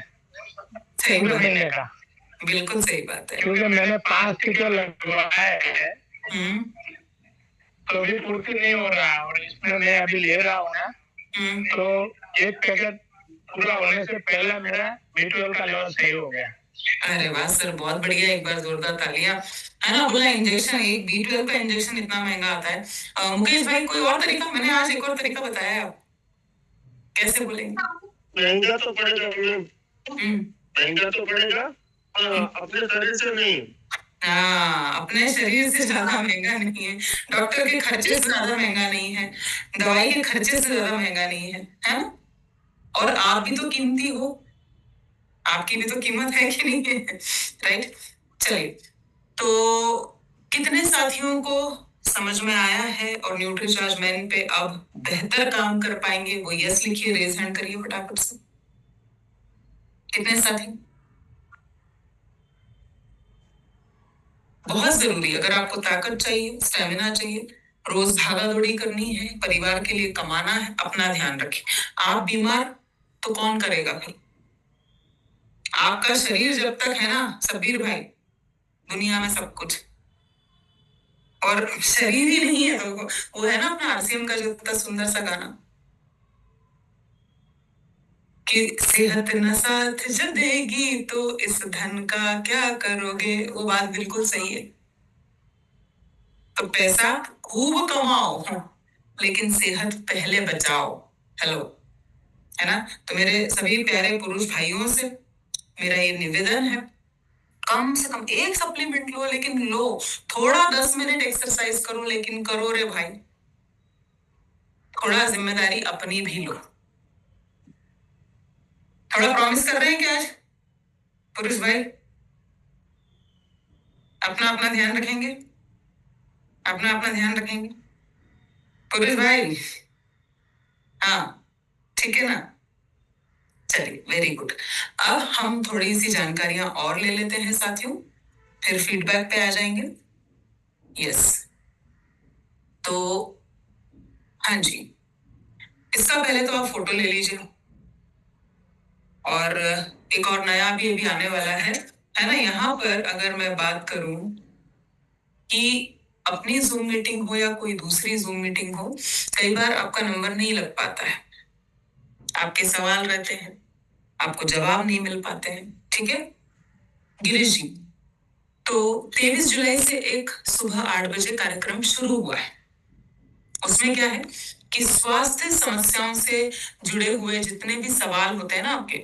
[SPEAKER 1] सही
[SPEAKER 6] पूरे
[SPEAKER 1] बात
[SPEAKER 6] महीने
[SPEAKER 1] है,
[SPEAKER 6] का।
[SPEAKER 1] बिल्कुल सही बात है।
[SPEAKER 6] क्योंकि मैंने 5 टीके लगवाए हैं, तो भी पूर्ति नहीं हो रहा, और इसमें मैं अभी ले रहा हूँ ना, तो एक पैकेट पूरा होने से पहले मेरा B12 का लेवल सही हो गया।
[SPEAKER 1] अरे वाह सर, बहुत बढ़िया, एक बार जोरदार तालियां। है ना, बोला इंजेक्शन, एक B12 का इंजेक्शन इतना महंगा आता है। मुकेश भाई कोई और तरीका? मैंने आज एक और तरीका बताया, आप कैसे बोलेंगे?
[SPEAKER 6] महंगा तो पड़ेगा, महंगा तो पड़ेगा, अपने शरीर से नहीं।
[SPEAKER 1] हाँ, अपने शरीर से ज्यादा महंगा नहीं है, डॉक्टर के खर्चे से ज्यादा महंगा नहीं है, दवाई के खर्चे से ज्यादा महंगा नहीं है, है ना? और आप भी तो कीमती हो, आपकी भी तो कीमत है कि नहीं है, राइट? चलिए, तो कितने साथियों को समझ में आया है और न्यूट्रीचार्ज मैन पे अब बेहतर काम कर पाएंगे? वो यस लिखिए, रेज हैंड करिए फटाफट से। कितने साथी? बहुत जरूरी, अगर आपको ताकत चाहिए, स्टेमिना चाहिए, रोज भागा दौड़ी करनी है, परिवार के लिए कमाना है, अपना ध्यान रखें। आप बीमार तो कौन करेगा फिर? आपका शरीर जब तक है ना सबीर भाई, दुनिया में सब कुछ, और शरीर ही नहीं है तो वो है ना अपना RCM का जो इतना सुंदर सा गाना कि सेहत न साथ जब देगी तो इस धन का क्या करोगे, वो बात बिल्कुल सही है। तो पैसा खूब कमाओ, लेकिन सेहत पहले बचाओ। हेलो, है ना? तो मेरे सभी प्यारे पुरुष भाइयों से मेरा ये निवेदन है, कम से कम एक सप्लीमेंट लो, लेकिन लो। थोड़ा 10 मिनट एक्सरसाइज करो, लेकिन करो रे भाई। थोड़ा जिम्मेदारी अपनी भी लो। थोड़ा प्रॉमिस कर रहे हैं क्या आज पुरुष भाई? अपना अपना ध्यान रखेंगे, अपना अपना ध्यान रखेंगे पुरुष भाई? हाँ, ठीक है ना? चलिए, वेरी गुड। अब हम थोड़ी सी जानकारियां और ले लेते हैं साथियों, फिर फीडबैक पे आ जाएंगे। यस, तो हाँ जी, इसका पहले तो आप फोटो ले लीजिए, और एक और नया भी अभी आने वाला है ना? यहाँ पर अगर मैं बात करूं कि अपनी जूम मीटिंग हो या कोई दूसरी जूम मीटिंग हो, कई बार आपका नंबर नहीं लग पाता है, आपके सवाल रहते हैं, आपको जवाब नहीं मिल पाते हैं, ठीक है गिरीश जी? तो 23 जुलाई से एक सुबह 8 बजे कार्यक्रम शुरू हुआ है। उसमें क्या है कि स्वास्थ्य समस्याओं से जुड़े हुए जितने भी सवाल होते हैं ना आपके,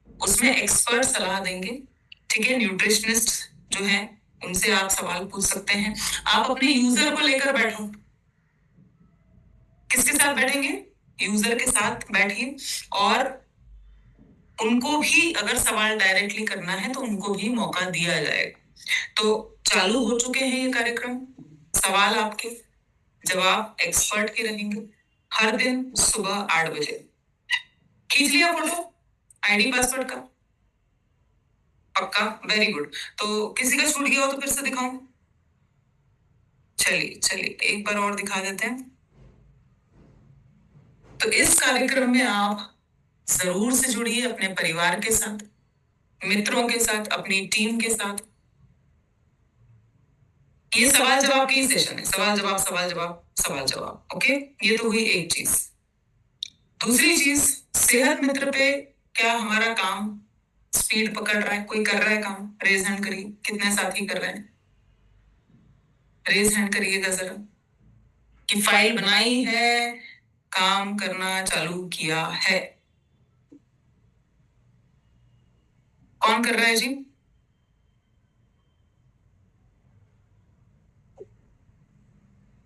[SPEAKER 1] उसमें एक्सपर्ट सलाह देंगे, ठीक है? न्यूट्रिशनिस्ट जो है उनसे आप सवाल पूछ सकते हैं। आप अपने यूजर को लेकर बैठो। किसके साथ बैठेंगे? यूजर के साथ बैठिए, और उनको भी अगर सवाल डायरेक्टली करना है तो उनको भी मौका दिया जाएगा। तो चालू हो चुके हैं ये कार्यक्रम, सवाल आपके, जवाब एक्सपर्ट के रहेंगे, हर दिन सुबह 8 बजे। खींच लिया फोटो ID पासवर्ड का? पक्का, वेरी गुड। तो किसी का छूट गया हो तो फिर से दिखाऊं? चलिए एक बार और दिखा देते हैं। तो इस कार्यक्रम में आप जरूर से जुड़िए अपने परिवार के साथ, मित्रों के साथ, अपनी टीम के साथ। ये सवाल जवाब की सेशन है, सवाल जवाब सवाल जवाब सवाल जवाब, ओके? ये तो हुई एक चीज। दूसरी चीज, सेहत मित्र पे क्या हमारा काम स्पीड पकड़ रहा है? कोई कर रहा है काम? रेज हैंड करिए, कितने साथी कर रहे हैं? रेज हैंड करिएगा जरा कि फाइल बनाई है, काम करना चालू किया है। कौन कर रहा है जी?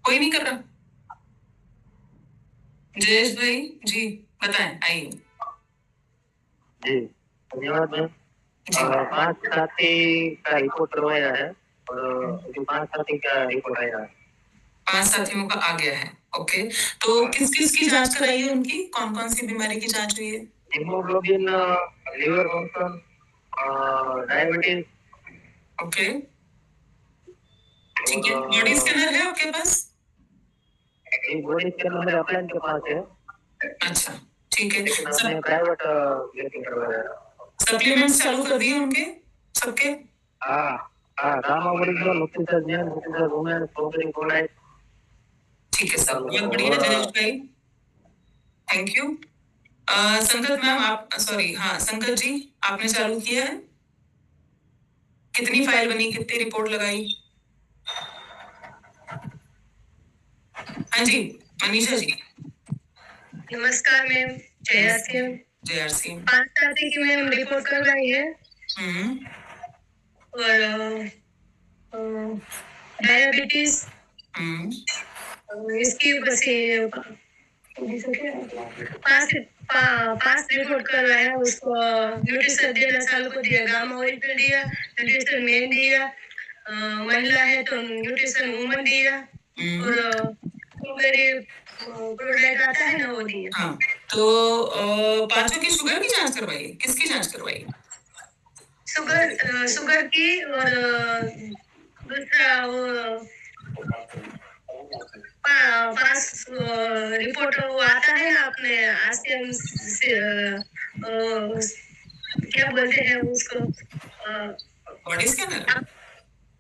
[SPEAKER 1] कोई नहीं कर रहा? जयेश भाई जी बताएं, आइए
[SPEAKER 9] जी धन्यवाद मैम। 5 साथी का रिपोर्ट करवाया है और अभी 5 साथी का रिपोर्ट आया है।
[SPEAKER 1] 5 साथियों का आ गया है। ओके, तो किस किस की जांच कराई है उनकी? कौन कौन सी बीमारी की जांच हुई है?
[SPEAKER 9] Haemoglobin, liver function, diabetes.
[SPEAKER 1] Okay ठीक है। बॉडी स्कैनर है आपके पास?
[SPEAKER 9] बॉडी स्कैनर मेरे अपलाइन के पास है।
[SPEAKER 1] अच्छा ठीक है।
[SPEAKER 9] हमने प्राइवेट लेके करवाया है।
[SPEAKER 1] सप्लीमेंट्स चालू कर दिए उनके सबके?
[SPEAKER 9] Gamma original, oxygen, oxygen women, sodium chloride.
[SPEAKER 1] ठीक है सर, बहुत बढ़िया जयेश भाई, थैंक यू। संगत मैम आप, सॉरी हाँ संगत जी आपने चालू किया है? कितनी फाइल बनी, कितनी रिपोर्ट लगाई? हाँ जी मनीषा जी।
[SPEAKER 5] नमस्कार मैम,
[SPEAKER 1] JRC
[SPEAKER 5] 5 साथी की मैम रिपोर्ट कर रही है और डायबिटीज इसकी वजह से 5 रिपोर्ट कर रहा है। उसको न्यूट्रिशन देना चालू कर दिया, गामा ओरिजिनल दिया, न्यूट्रिशन मेन दिया, महिला है तो न्यूट्रिशन वुमन दिया और मेरे प्रोडक्ट आता है ना वो दिया।
[SPEAKER 1] हाँ, तो 5 की शुगर की जांच करवाई? किसकी जांच करवाई?
[SPEAKER 5] शुगर की और दूसरा वो 5 रिपोर्ट वो आता है ना अपने आसियम से, क्या बोलते हैं उसको,
[SPEAKER 1] बॉडी स्कैनर?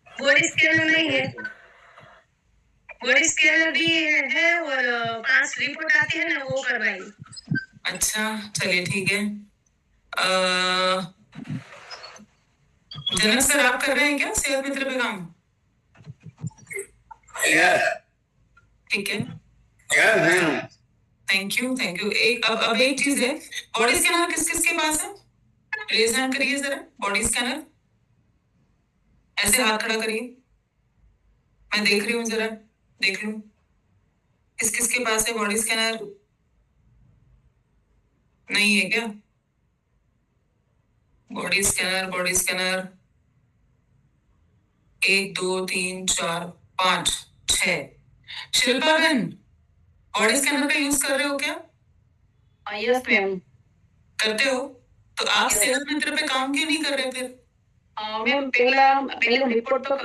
[SPEAKER 5] बॉडी स्कैनर नहीं है, बॉडी स्कैनर भी है और 5 रिपोर्ट आती है ना वो करवाई।
[SPEAKER 1] अच्छा चलिए ठीक है। जनक सर आप कर रहे हैं क्या सेहत मित्र पे काम? ठीक है, थैंक यू थैंक यू। अब एक चीज है, बॉडी स्कैनर किस किस के पास है? रेज हैंड करिए जरा, बॉडी स्कैनर ऐसे हाथ खड़ा करिए, मैं देख रही हूँ, जरा देख लूं किस किस के पास है बॉडी स्कैनर। नहीं है क्या body scanner? Body scanner 1 2 3 4 5 6। Shilpa बहन बॉडी स्कैनर का यूज कर रहे हो क्या?
[SPEAKER 5] Yes ma'am.
[SPEAKER 1] करते हो तो आप सेहत मित्र पे काम क्यों नहीं कर रहे फिर?
[SPEAKER 5] मैम पहले हम रिपोर्ट तो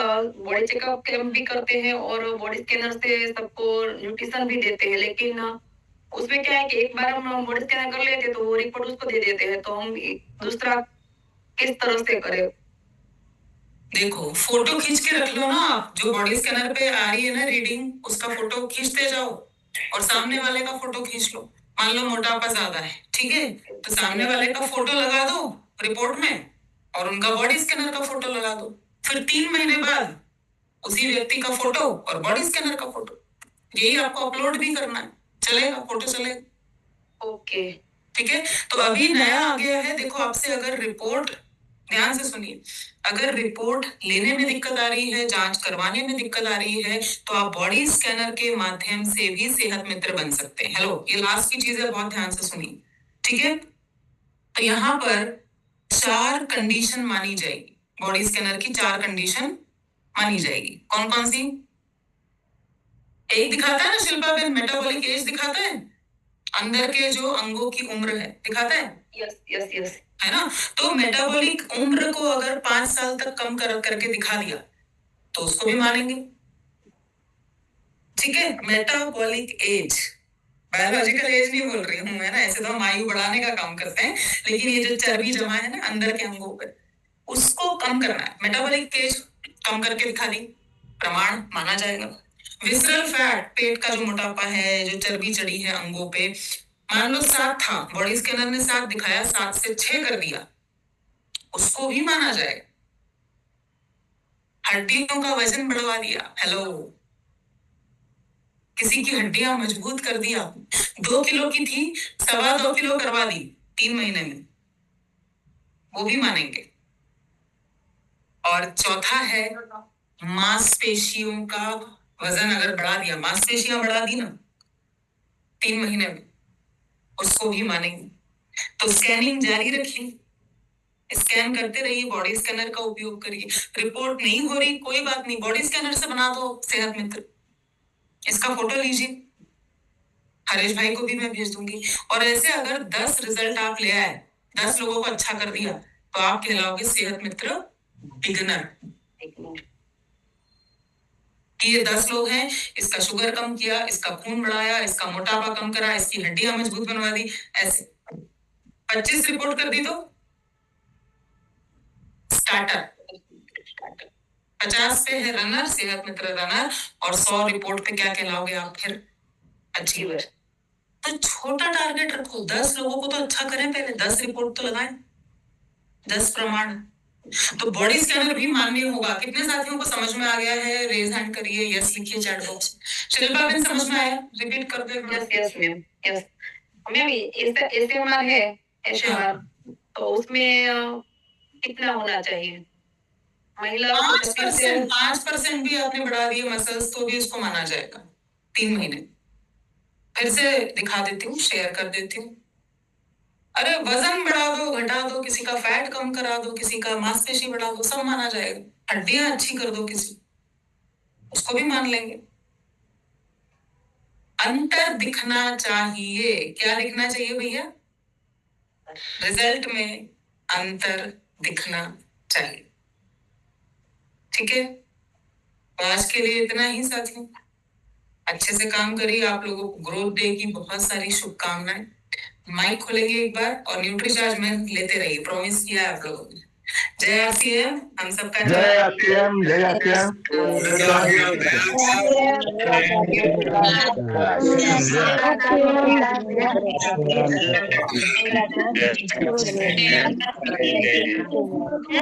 [SPEAKER 5] बॉडी चेकअप के हम भी करते हैं और बॉडी स्कैनर से सबको न्यूट्रिशन भी देते हैं, लेकिन उसमें क्या है कि एक बार हम बॉडी स्कैनर कर लेते तो वो रिपोर्ट उसको दे देते हैं, तो हम दूसरा किस तरह से करें?
[SPEAKER 1] देखो फोटो खींच के रख लो ना आप, जो बॉडी स्कैनर पे आ रही है ना रीडिंग, उसका फोटो खींचते जाओ और सामने वाले का फोटो खींच लो। मान लो मोटापा ज्यादा है, ठीक है, तो सामने वाले का फोटो लगा दो रिपोर्ट में और उनका बॉडी स्कैनर का फोटो लगा दो। फिर 3 महीने बाद उसी व्यक्ति का फोटो और बॉडी स्कैनर का फोटो, यही आपको अपलोड भी करना है, चलेगा, फोटो चलेगा।
[SPEAKER 5] ओके
[SPEAKER 1] ठीक है, तो अभी नया आ गया है, देखो आपसे अगर रिपोर्ट, ध्यान से सुनिए, अगर रिपोर्ट लेने में दिक्कत आ रही है, जांच करवाने में दिक्कत आ रही है, तो आप बॉडी स्कैनर के माध्यम से भी सेहत मित्र बन सकते हैं। हेलो, ये लास्ट की चीज है, बहुत ध्यान से सुनिए, ठीक है। तो यहाँ पर 4 कंडीशन मानी जाएगी, बॉडी स्कैनर की 4 कंडीशन मानी जाएगी। कौन कौन सी? एक दिखाता है ना शिल्पा बहन, मेटाबॉलिक एज दिखाता है, अंदर के जो अंगों की उम्र है दिखाता है।
[SPEAKER 5] यस यस यस,
[SPEAKER 1] है ना, तो मेटाबॉलिक उम्र को अगर 5 साल तक कम करके दिखा दिया तो उसको भी मानेंगे, ठीक है। मेटाबॉलिक एज, बायोलॉजिकल एज नहीं बोल रही हूँ मैं ना, ऐसे तो हम आयु बढ़ाने का काम करते हैं, लेकिन ये जो चर्बी जमा है ना अंदर के अंगों पे, उसको कम करना है। मेटाबॉलिक एज कम करके दिखा दी, प्रमाण माना जाएगा। विसरल फैट, पेट का जो मोटापा है, जो चर्बी चढ़ी है अंगों पे, मान लो 7 था, बॉडी स्कैनर ने 7 दिखाया, 7 से 6 कर दिया, उसको भी माना जाएगा। हड्डियों का वजन बढ़वा दिया, हेलो, किसी की हड्डियां मजबूत कर दिया, 2 किलो की थी 2.25 किलो करवा दी 3 महीने में, वो भी मानेंगे। और चौथा है मांसपेशियों का वजन अगर बढ़ा दिया, मांसपेशियां बढ़ा दी ना 3 महीने में, उसको भी मानेंगे। तो स्कैनिंग जारी रखिए, स्कैन करते रहिए, बॉडी स्कैनर का उपयोग करिए। रिपोर्ट नहीं हो रही कोई बात नहीं, बॉडी स्कैनर से बना दो सेहत मित्र, इसका फोटो लीजिए, हरीश भाई को भी मैं भेज दूंगी। और ऐसे अगर 10 रिजल्ट आप ले आए, 10 लोगों को अच्छा कर दिया, तो आप कहलाओगे सेहत मित्र बिगनर। कि ये 10 लोग हैं, इसका शुगर कम किया, इसका खून बढ़ाया, इसका मोटापा कम करा, इसकी हड्डियां मजबूत बनवा दी, ऐसे 25 रिपोर्ट कर दी तो स्टार्टर, 50 पे है रनर, सेहत मित्र रनर, और 100 रिपोर्ट पे क्या कहलाओगे आप फिर? अचीवर। तो छोटा टारगेट रखो, 10 लोगों को तो अच्छा करें, पहले 10 रिपोर्ट तो लगाएं, 10 प्रमाण। तो बॉडी स्कैनर भी मान्य होगा। कितने साथियों को समझ में आ गया है? रेज हैंड करिए, यस लिखिए चैट बॉक्स। शिल्पा बहन समझ में आया? रिपीट कर दे।
[SPEAKER 5] Yes ma'am, yes ma'am. ऐसे उम्र है ऐसे उम्र, तो उसमें कितना होना चाहिए? महिला
[SPEAKER 1] 5% भी आपने बढ़ा दिए मसल्स, तो भी उसको माना जाएगा 3 महीने। फिर से दिखा देती हूँ, शेयर कर देती हूँ। अरे वजन बढ़ा दो, घटा दो, किसी का फैट कम करा दो, किसी का मांसपेशी बढ़ा दो, सब माना जाएगा। हड्डियां अच्छी कर दो किसी, उसको भी मान लेंगे। अंतर दिखना चाहिए। क्या दिखना चाहिए भैया? रिजल्ट में अंतर दिखना चाहिए। ठीक है, तो आज के लिए इतना ही साथियों। अच्छे से काम करिए। आप लोगों को ग्रोथ डे की बहुत सारी शुभकामनाएं। माइक खोलेंगे एक बार और न्यूट्रीचार्ज में लेते रहिए, प्रॉमिस किया है आप लोगों ने। जय आरसीएम, हम सबका
[SPEAKER 7] जय आरसीएम, जय आरसीएम,
[SPEAKER 8] जय